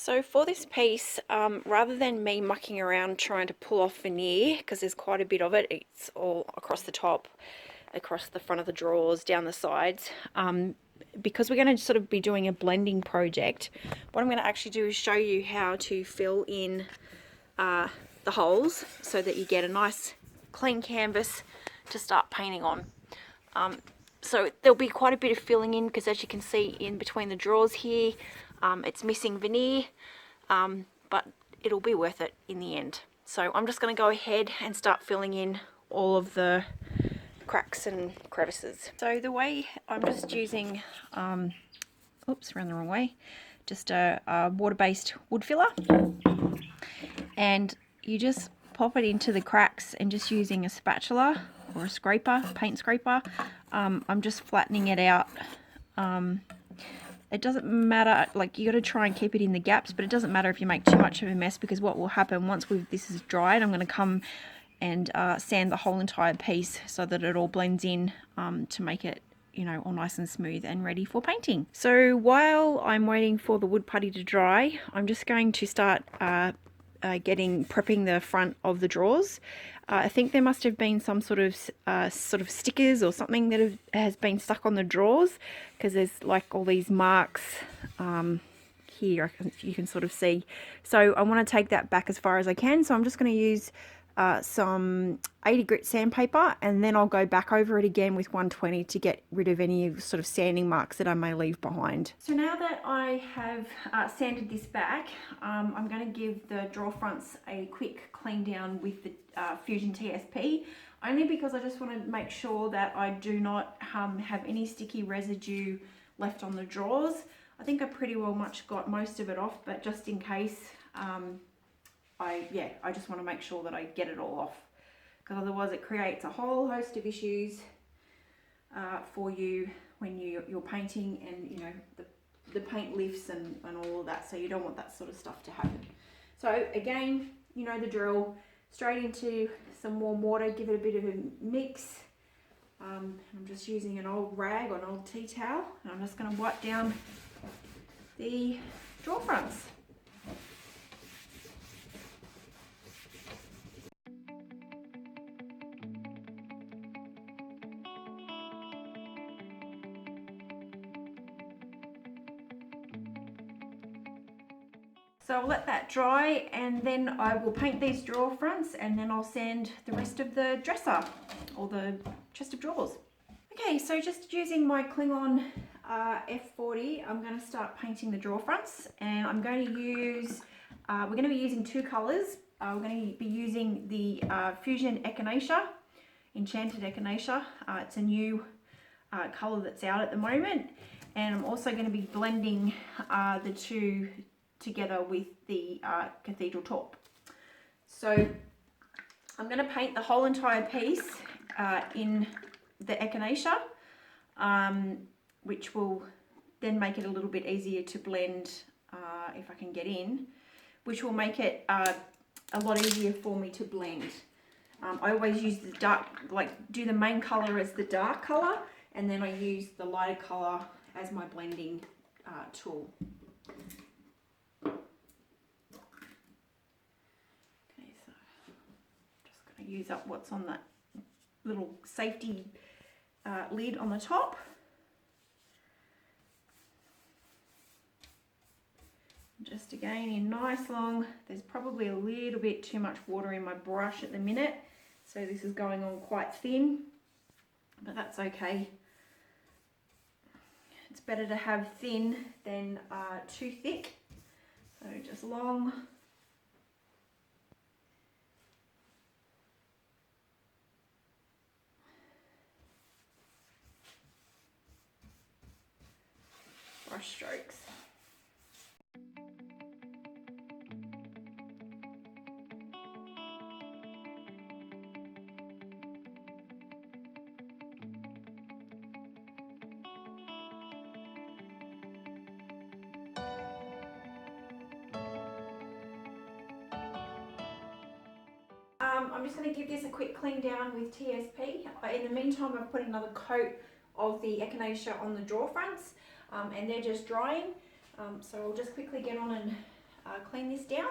So for this piece, rather than me mucking around trying to pull off veneer, because there's quite a bit of it, it's all across the top, across the front of the drawers, down the sides, because we're going to sort of be doing a blending project, what I'm going to actually do is show you how to fill in the holes so that you get a nice clean canvas to start painting on. So there'll be quite a bit of filling in because, as you can see in between the drawers here, it's missing veneer, but it'll be worth it in the end. So I'm just going to go ahead and start filling in all of the cracks and crevices. So the way I'm just using, oops, ran the wrong way, just a water-based wood filler, and you just pop it into the cracks and just using a spatula or a scraper, paint scraper. I'm just flattening it out. It doesn't matter, like you got to try and keep it in the gaps, but it doesn't matter if you make too much of a mess, because what will happen once this is dried, I'm going to come and sand the whole entire piece so that it all blends in, to make it, you know, all nice and smooth and ready for painting. So while I'm waiting for the wood putty to dry, I'm just going to start prepping the front of the drawers. I think there must have been some sort of stickers or something that has been stuck on the drawers, because there's like all these marks here you can sort of see. So I want to take that back as far as I can, so I'm just going to use some 80 grit sandpaper, and then I'll go back over it again with 120 to get rid of any sort of sanding marks that I may leave behind. So now that I have sanded this back, I'm going to give the drawer fronts a quick clean down with the Fusion TSP, only because I just want to make sure that I do not have any sticky residue left on the drawers. I think I pretty well much got most of it off, but just in case, I just want to make sure that I get it all off, because otherwise it creates a whole host of issues for you when you're painting, and you know the paint lifts and all of that, so you don't want that sort of stuff to happen. So again, you know the drill, straight into some warm water, give it a bit of a mix. I'm just using an old rag or an old tea towel, and I'm just going to wipe down the drawer fronts. So I'll let that dry, and then I will paint these drawer fronts, and then I'll sand the rest of the dresser or the chest of drawers. Okay, so just using my Klingon F40, I'm going to start painting the drawer fronts, and I'm going to use, we're going to be using two colours. We're going to be using the Fusion Echinacea, Enchanted Echinacea. It's a new colour that's out at the moment, and I'm also going to be blending the two together with the Cathedral Taupe. So I'm going to paint the whole entire piece in the Echinacea, which will then make it a little bit easier to blend if I can get in, which will make it a lot easier for me to blend. I always use the dark, like do the main colour as the dark colour, and then I use the lighter colour as my blending tool. Use up what's on that little safety lid on the top. Just again in nice long, there's probably a little bit too much water in my brush at the minute, so this is going on quite thin, but that's okay. It's better to have thin than too thick, so just long. Brush strokes. I'm just going to give this a quick clean down with TSP. In the meantime, I've put another coat of the Echinacea on the drawer fronts, and they're just drying. So I'll just quickly get on and clean this down.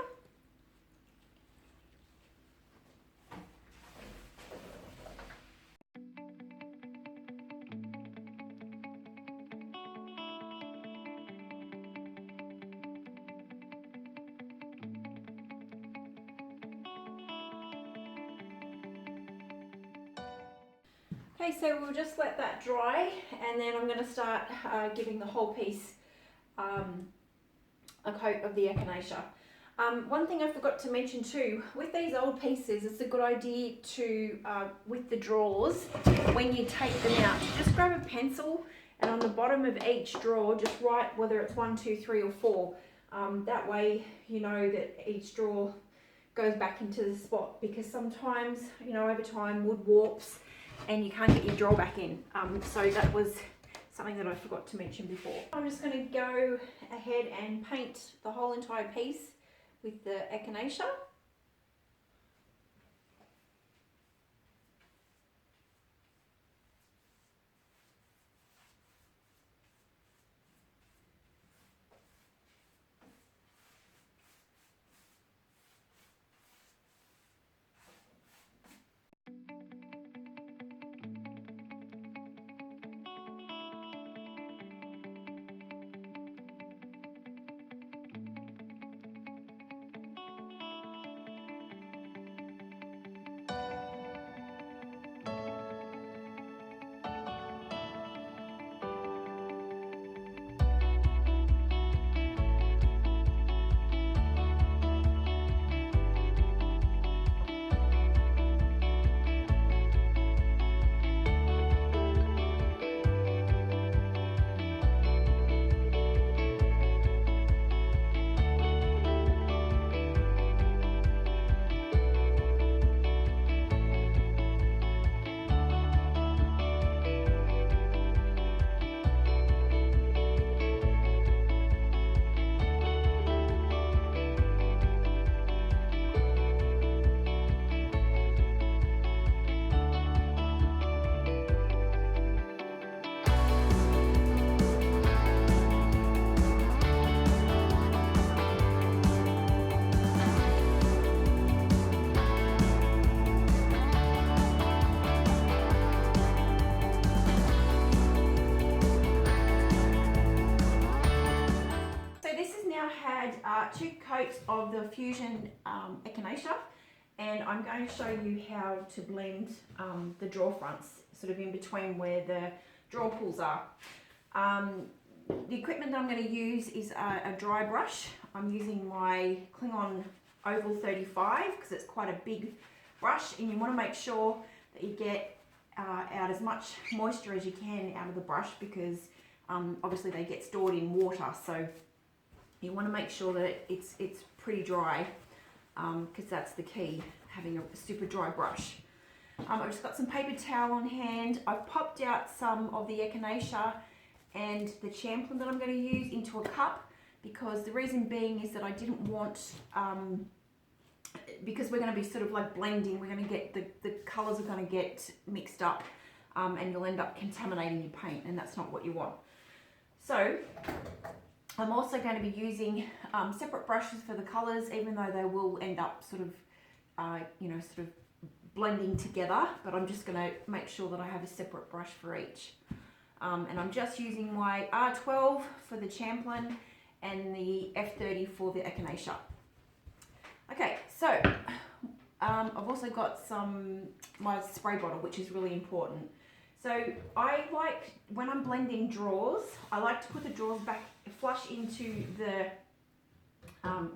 Okay, so we'll just let that dry, and then I'm going to start giving the whole piece a coat of the echinacea. One thing I forgot to mention too, with these old pieces, it's a good idea to, with the drawers, when you take them out, just grab a pencil and on the bottom of each drawer, just write whether it's 1, 2, 3 or 4. That way you know that each drawer goes back into the spot, because sometimes, you know, over time wood warps and you can't get your drawer back in. So that was something that I forgot to mention before. I'm just going to go ahead and paint the whole entire piece with the echinacea. Had 2 coats of the Fusion echinacea, and I'm going to show you how to blend the drawer fronts, sort of in between where the drawer pulls are. The equipment that I'm going to use is a dry brush. I'm using my Klingon Oval 35 because it's quite a big brush, and you want to make sure that you get out as much moisture as you can out of the brush, because obviously they get stored in water, so you want to make sure that it's pretty dry, because that's the key, having a super dry brush. I've just got some paper towel on hand. I've popped out some of the echinacea and the champlin that I'm going to use into a cup, because the reason being is that I didn't want, because we're going to be sort of like blending, we're going to get, the colours are going to get mixed up, and you'll end up contaminating your paint, and that's not what you want. So I'm also going to be using separate brushes for the colours, even though they will end up sort of, sort of blending together, but I'm just going to make sure that I have a separate brush for each. And I'm just using my R12 for the champlin and the F30 for the echinacea. Okay, so I've also got my spray bottle, which is really important. So I like, when I'm blending drawers, I like to put the drawers back flush into the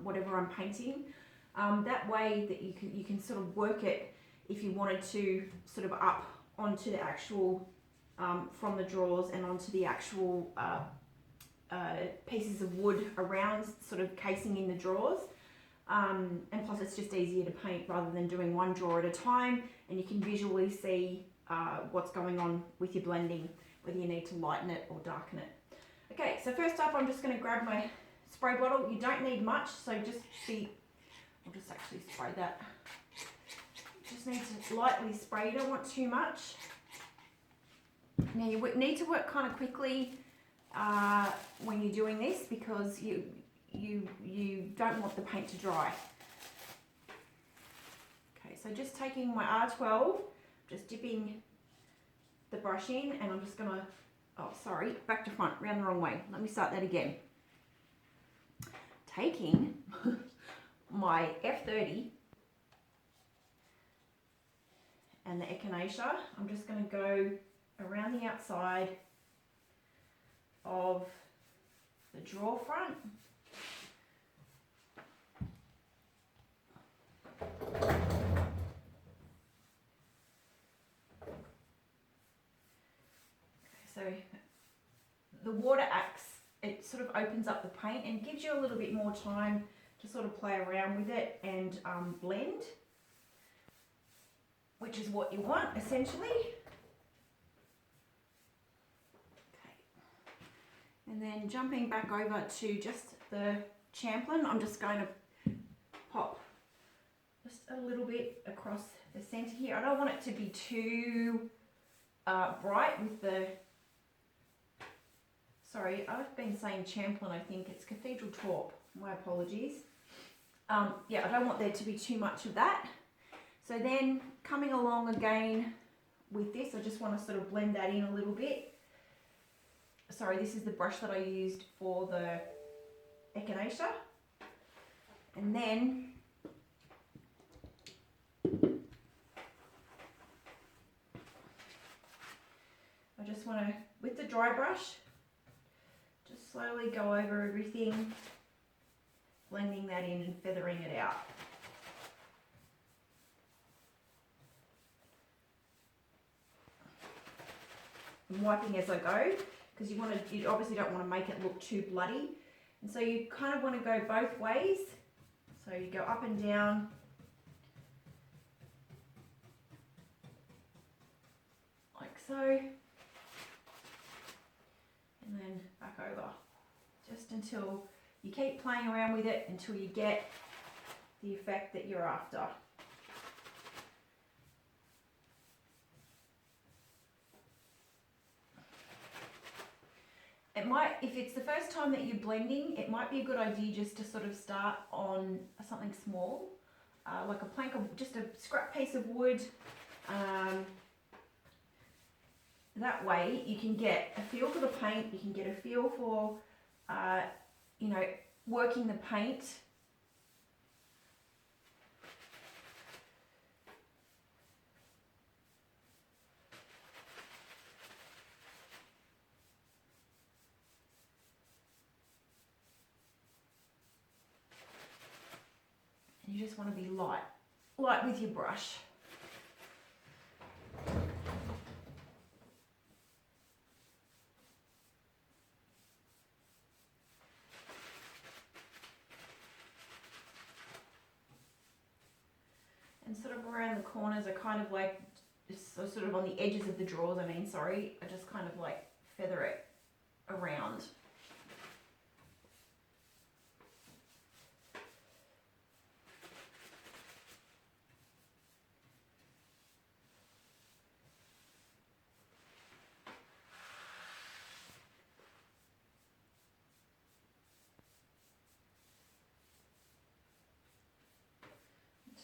whatever I'm painting. That way that you can sort of work it if you wanted to sort of up onto the actual, from the drawers and onto the actual pieces of wood around, sort of casing in the drawers. And plus it's just easier to paint rather than doing one drawer at a time, and you can visually see what's going on with your blending, whether you need to lighten it or darken it. Okay, so first up I'm just going to grab my spray bottle. You don't need much, so just see, I'll just actually spray that. Just need to lightly spray, you don't want too much. Now you need to work kind of quickly when you're doing this, because you you don't want the paint to dry. Okay, so just taking my R12, just dipping the brush in, and I'm just gonna, oh sorry, back to front, round the wrong way. Let me start that again. Taking my F30 and the echinacea, I'm just gonna go around the outside of the drawer front. So the water acts, it sort of opens up the paint and gives you a little bit more time to sort of play around with it and blend, which is what you want essentially. Okay. And then jumping back over to just the Champlin, I'm just going to pop just a little bit across the center here. I don't want it to be too bright with the, sorry, I've been saying Champlin, I think it's Cathedral Taupe, my apologies. Yeah, I don't want there to be too much of that. So then coming along again with this, I just want to sort of blend that in a little bit. Sorry, this is the brush that I used for the echinacea. And then I just want to, with the dry brush, just slowly go over everything, blending that in and feathering it out. I'm wiping as I go, because you obviously don't want to make it look too bloody. And so you kind of want to go both ways. So you go up and down. Like so. And then back over. Just until you keep playing around with it until you get the effect that you're after. It might, if it's the first time that you're blending, it might be a good idea just to sort of start on something small, like a plank of, just a scrap piece of wood. That way you can get a feel for the paint, you can get a feel for, you know, working the paint. And you just want to be light with your brush. And sort of around the corners, I kind of like, just sort of on the edges of the drawers, I just kind of like feather it around.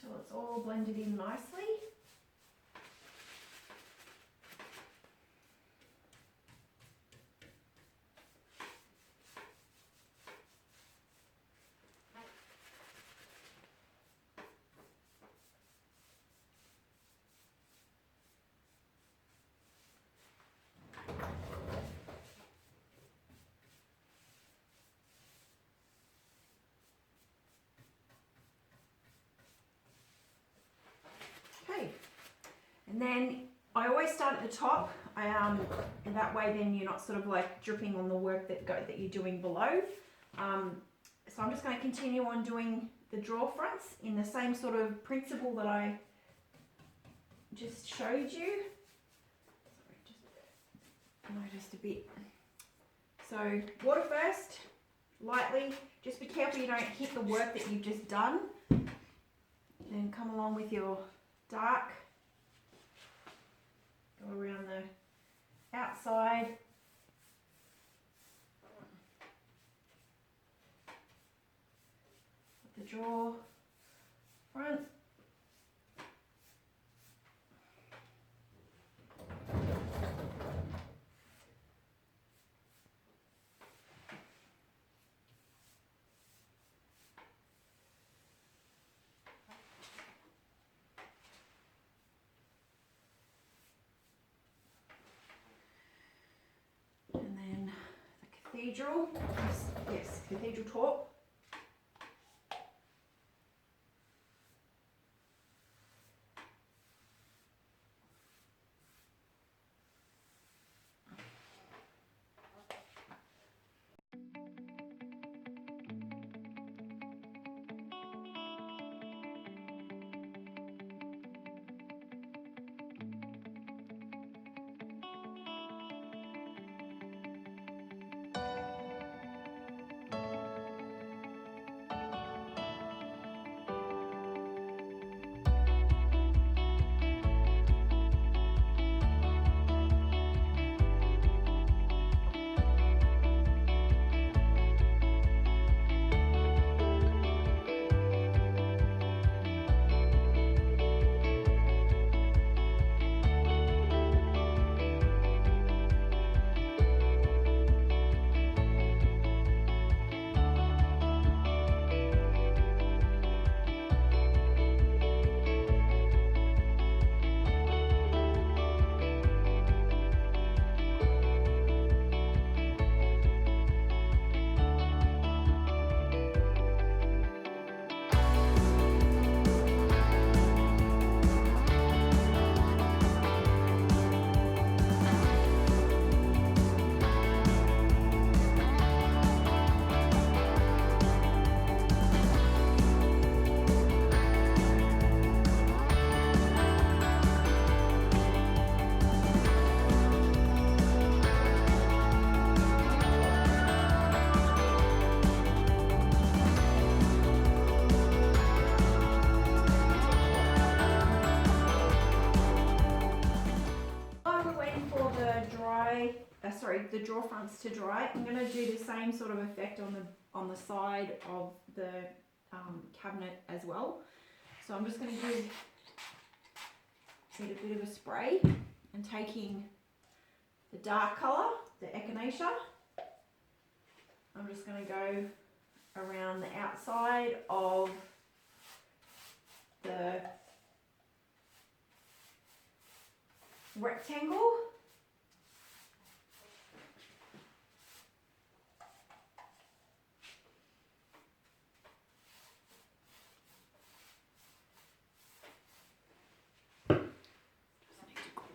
Until it's all blended in nicely. Okay, and then I always start at the top, and that way then you're not sort of like dripping on the work that you're doing below. So I'm just going to continue on doing the drawer fronts in the same sort of principle that I just showed you. Sorry, just a bit. So water first, lightly. Just be careful you don't hit the work that you've just done. Then come along with your dark, go around the outside, the drawer front. And then the cathedral, yes, cathedral top. The drawer fronts to dry. I'm going to do the same sort of effect on the side of the cabinet as well. So I'm just going to give it a bit of a spray and taking the dark colour, the echinacea. I'm just going to go around the outside of the rectangle.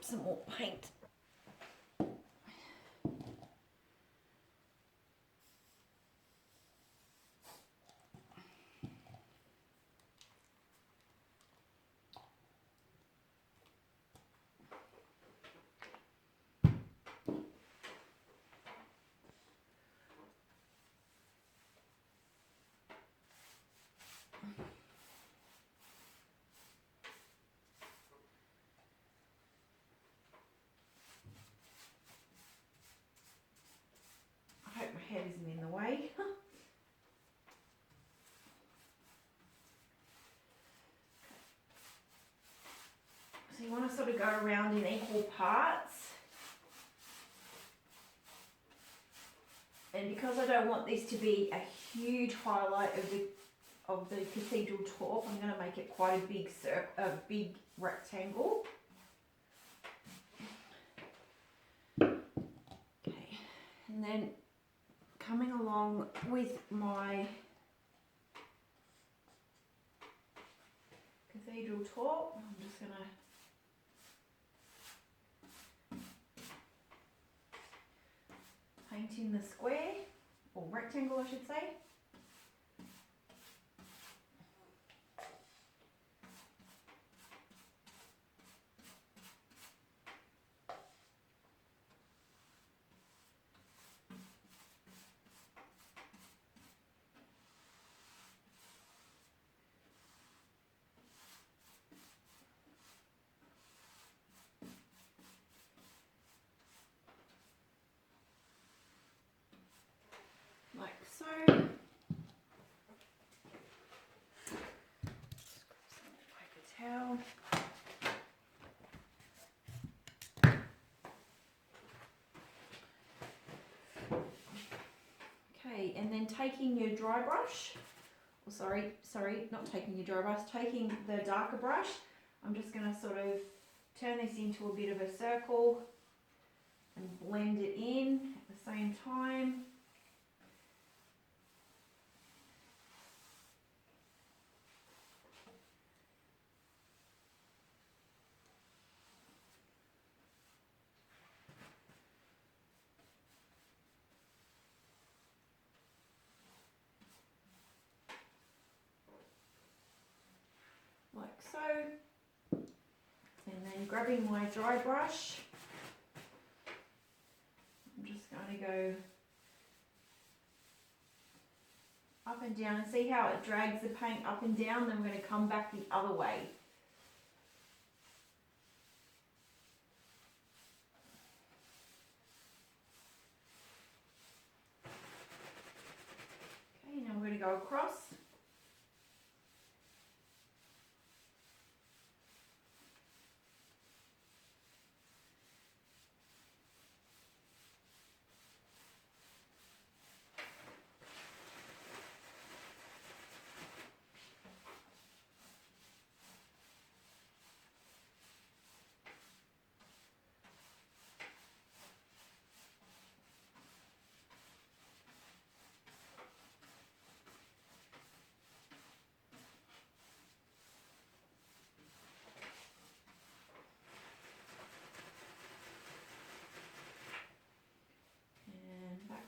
Some more paint. I hope my head isn't in the way. So you want to sort of go around in equal parts. And because I don't want this to be a huge highlight of the cathedral top, I'm going to make it quite a big rectangle. Okay, and then coming along with my cathedral top, I'm just going to paint in the square, or rectangle I should say. Like so. towel. Okay, and then taking your dry brush, or sorry, not taking your dry brush, taking the darker brush, I'm just going to sort of turn this into a bit of a circle and blend it in at the same time. Like so. And then grabbing my dry brush, I'm just going to go up and down and see how it drags the paint up and down. Then we're going to come back the other way. Okay, now we're going to go across.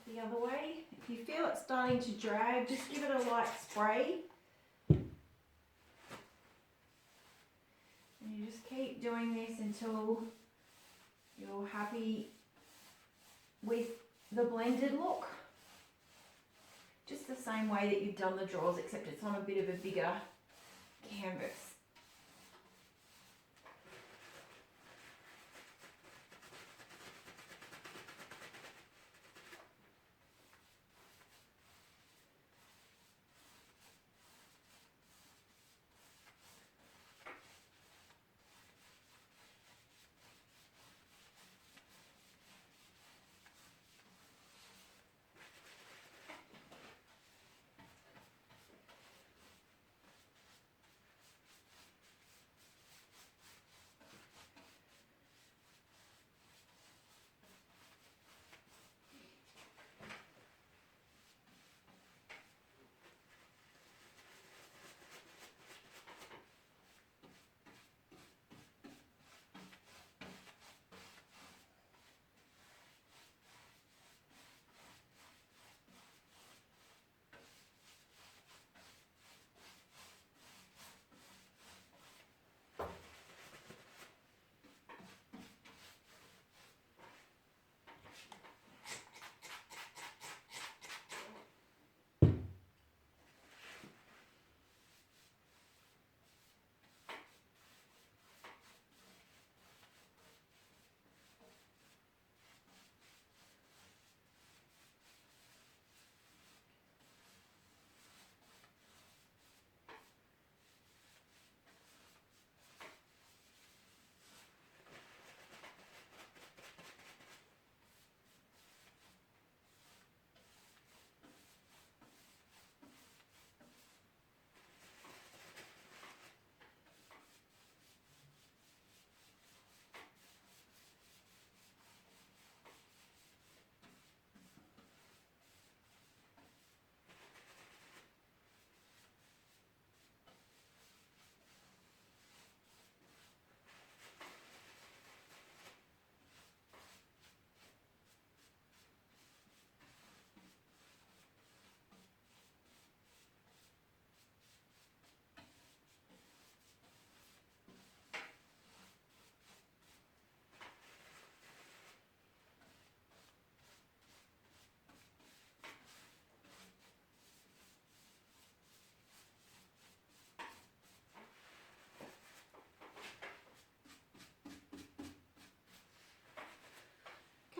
The other way. If you feel it starting to drag, just give it a light spray. And you just keep doing this until you're happy with the blended look. Just the same way that you've done the drawers, except it's on a bit of a bigger canvas.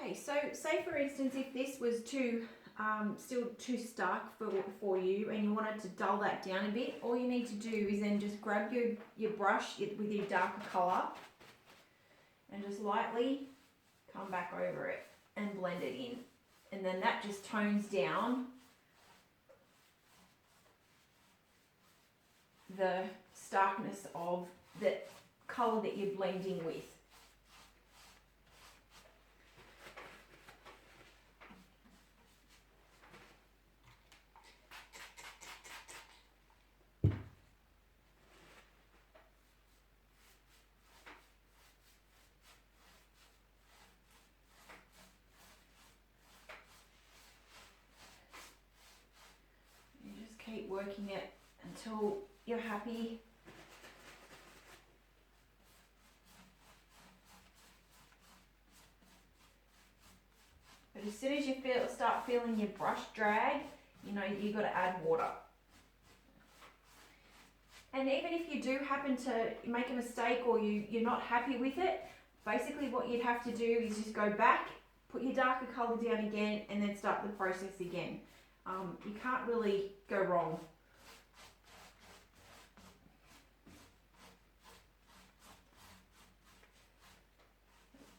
Okay, so say for instance if this was too still too stark for you and you wanted to dull that down a bit, all you need to do is then just grab your brush with your darker colour and just lightly come back over it and blend it in. And then that just tones down the starkness of the colour that you're blending with. Keep working it until you're happy. But as soon as you start feeling your brush drag, you know you've got to add water. And even if you do happen to make a mistake or you're not happy with it, basically what you'd have to do is just go back, put your darker colour down again, and then start the process again. You can't really go wrong.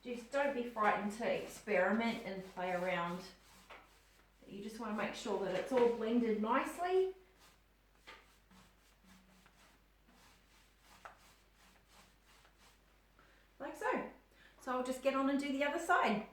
Just don't be frightened to experiment and play around. You just want to make sure that it's all blended nicely. Like so. So I'll just get on and do the other side.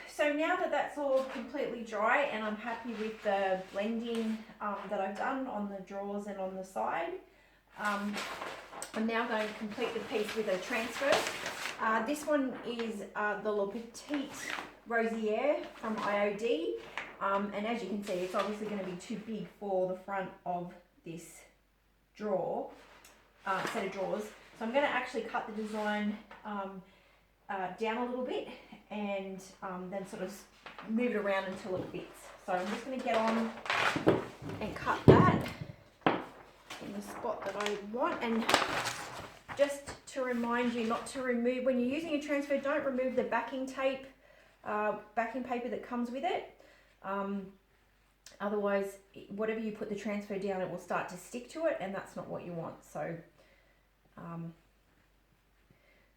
So now that that's all completely dry and I'm happy with the blending that I've done on the drawers and on the side, I'm now going to complete the piece with a transfer. This one is the Le Petit Rosier from IOD, and as you can see it's obviously going to be too big for the front of this drawer, set of drawers. So I'm going to actually cut the design down a little bit and then sort of move it around until it fits. So I'm just going to get on and cut that in the spot that I want. And just to remind you not to remove, when you're using a transfer, don't remove the backing tape, backing paper that comes with it. Otherwise, whatever you put the transfer down, it will start to stick to it, and that's not what you want. So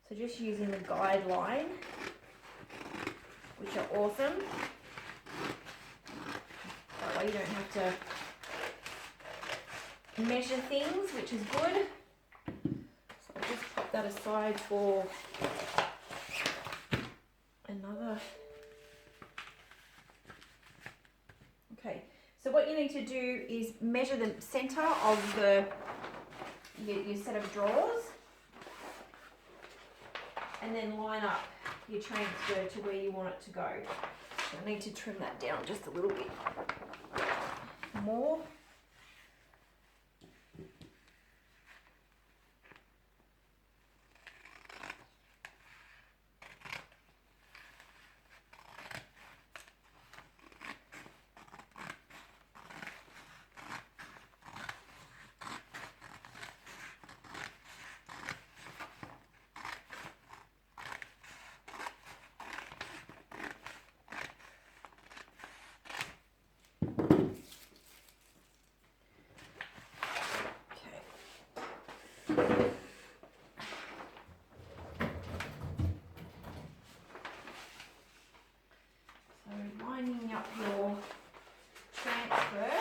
so just using the guideline, which are awesome. That way you don't have to measure things, which is good. So I'll just pop that aside for another. Okay, so what you need to do is measure the center of your set of drawers, and then line up your transfer to where you want it to go. So I need to trim that down just a little bit more. Lining up your transfer.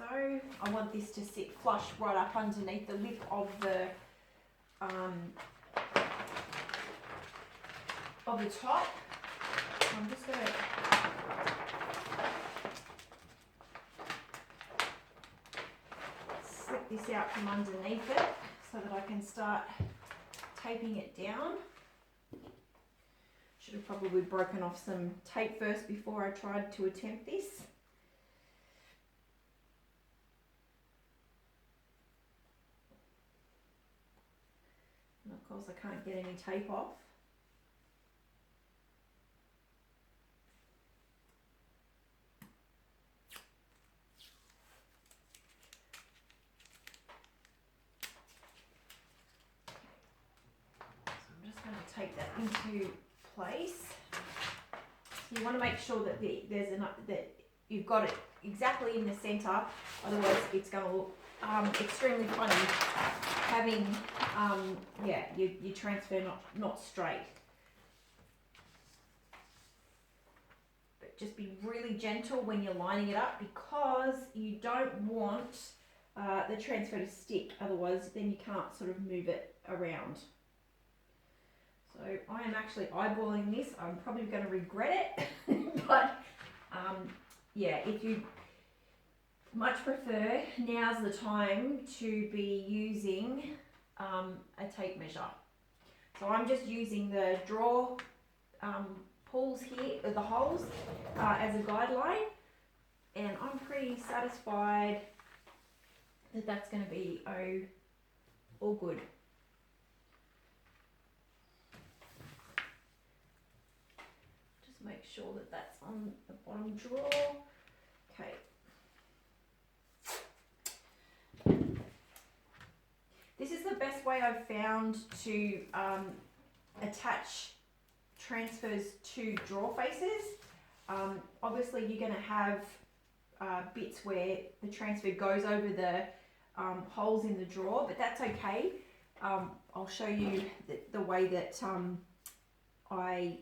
so. I want this to sit flush right up underneath the lip of the top. I'm just going to slip this out from underneath it so that I can start taping it down. Should have probably broken off some tape first before I tried to attempt this. And of course I can't get any tape off. Take that into place. So you want to make sure that there's enough, that you've got it exactly in the center, otherwise it's going to look extremely funny having your transfer not straight. But just be really gentle when you're lining it up, because you don't want the transfer to stick, otherwise then you can't sort of move it around. So I am actually eyeballing this. I'm probably going to regret it, but yeah, if you much prefer, now's the time to be using a tape measure. So I'm just using the draw pulls here, the holes, as a guideline, and I'm pretty satisfied that that's going to be all good. Make sure that that's on the bottom drawer. Okay. This is the best way I've found to attach transfers to drawer faces. Obviously you're going to have bits where the transfer goes over the holes in the drawer, but that's okay. I'll show you the way that I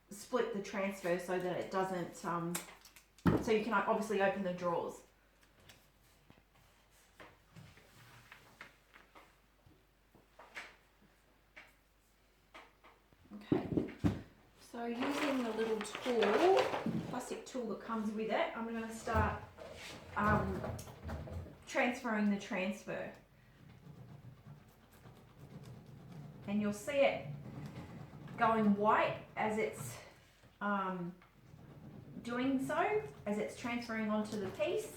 split the transfer so that it doesn't, so you can obviously open the drawers. Okay, so using the little tool, plastic tool that comes with it, I'm going to start transferring the transfer. And you'll see it going white as it's doing so, as it's transferring onto the piece.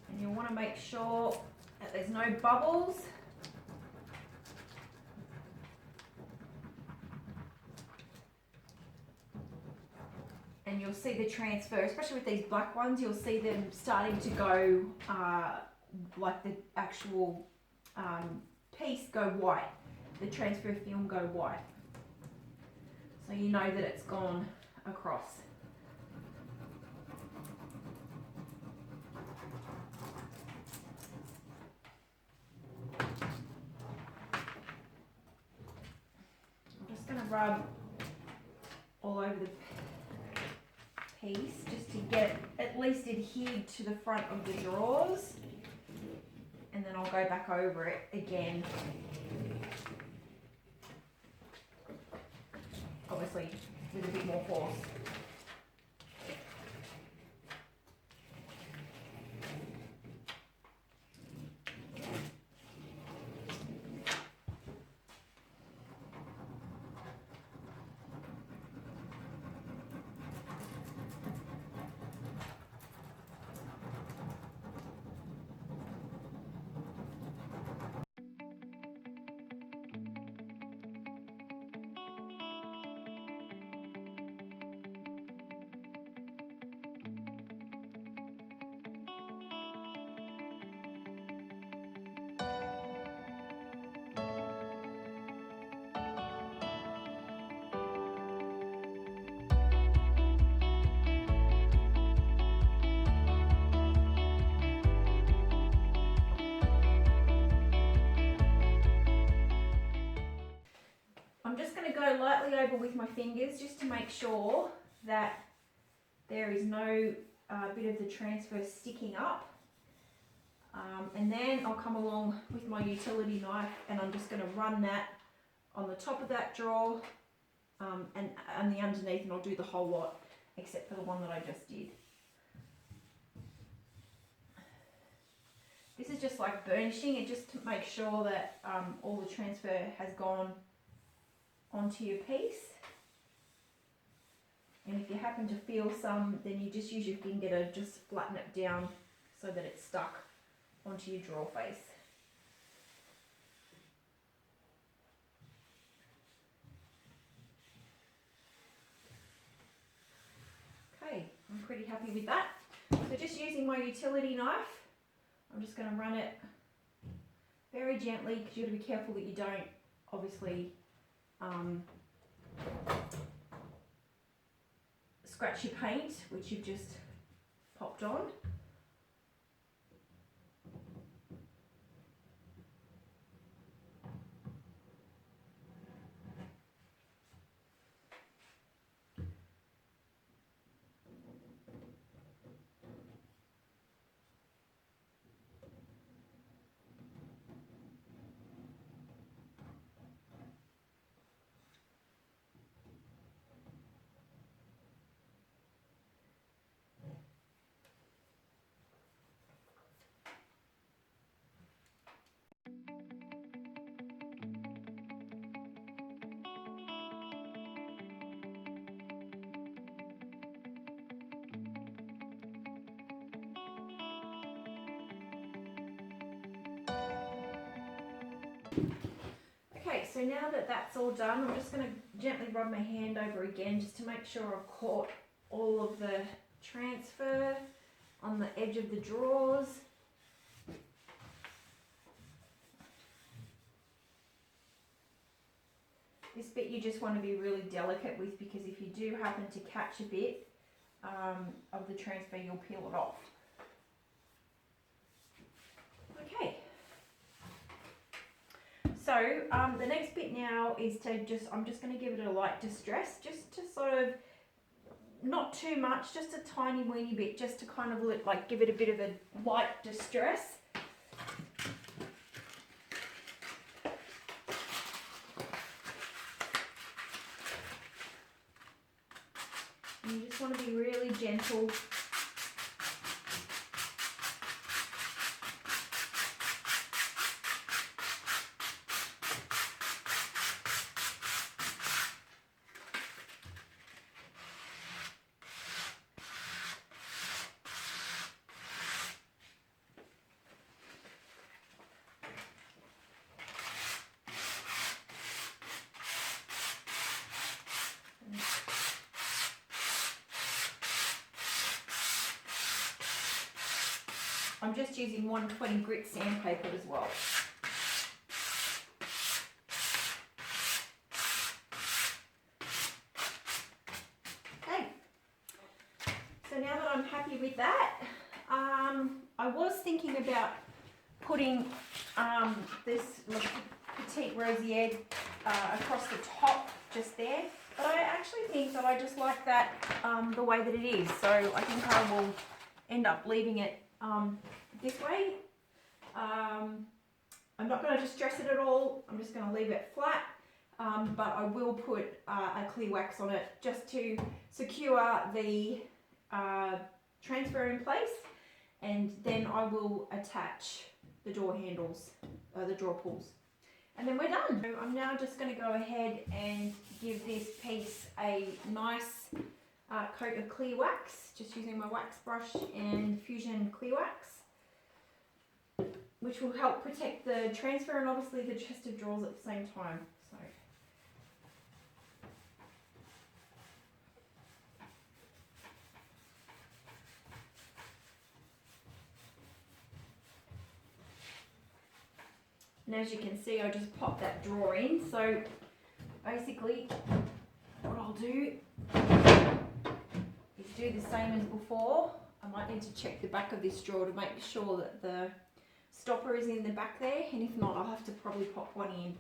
And you want to make sure that there's no bubbles. And you'll see the transfer, especially with these black ones, you'll see them starting to go like the actual piece go white, the transfer film go white. So you know that it's gone across. I'm just going to rub all over the piece just to get it at least adhered to the front of the drawers, and then I'll go back over it again, obviously with a bit more force. just going to go lightly over with my fingers just to make sure that there is no bit of the transfer sticking up. And then I'll come along with my utility knife and I'm just going to run that on the top of that drawer and the underneath, and I'll do the whole lot except for the one that I just did. This is just like burnishing, and just to make sure that all the transfer has gone onto your piece. And if you happen to feel some, then you just use your finger to just flatten it down so that it's stuck onto your drawer face. Okay, I'm pretty happy with that. So just using my utility knife, I'm just going to run it very gently, because you've got to be careful that you don't obviously scratch your paint, which you've just popped on. Okay, so now that that's all done, I'm just going to gently rub my hand over again just to make sure I've caught all of the transfer on the edge of the drawers. This bit you just want to be really delicate with, because if you do happen to catch a bit of the transfer, you'll peel it off. Okay. So the next bit now is I'm just going to give it a light distress, just to sort of, not too much, just a tiny weeny bit, just to kind of like give it a bit of a light distress. And you just want to be really gentle. I'm just using 120 grit sandpaper as well. Okay, so now that I'm happy with that, I was thinking about putting this petite rosière across the top just there, but I actually think that I just like that the way that it is, so I think I will end up leaving it this way. I'm not going to distress it at all, I'm just going to leave it flat, but I will put a clear wax on it just to secure the transfer in place, and then I will attach the door handles, the drawer pulls, and then we're done. So I'm now just going to go ahead and give this piece a nice coat of clear wax, just using my wax brush and Fusion clear wax, which will help protect the transfer and obviously the chest of drawers at the same time. So and as you can see, I just popped that drawer in. So basically what I'll do is do the same as before. I might need to check the back of this drawer to make sure that the stopper is in the back there, and if not, I'll have to probably pop one in.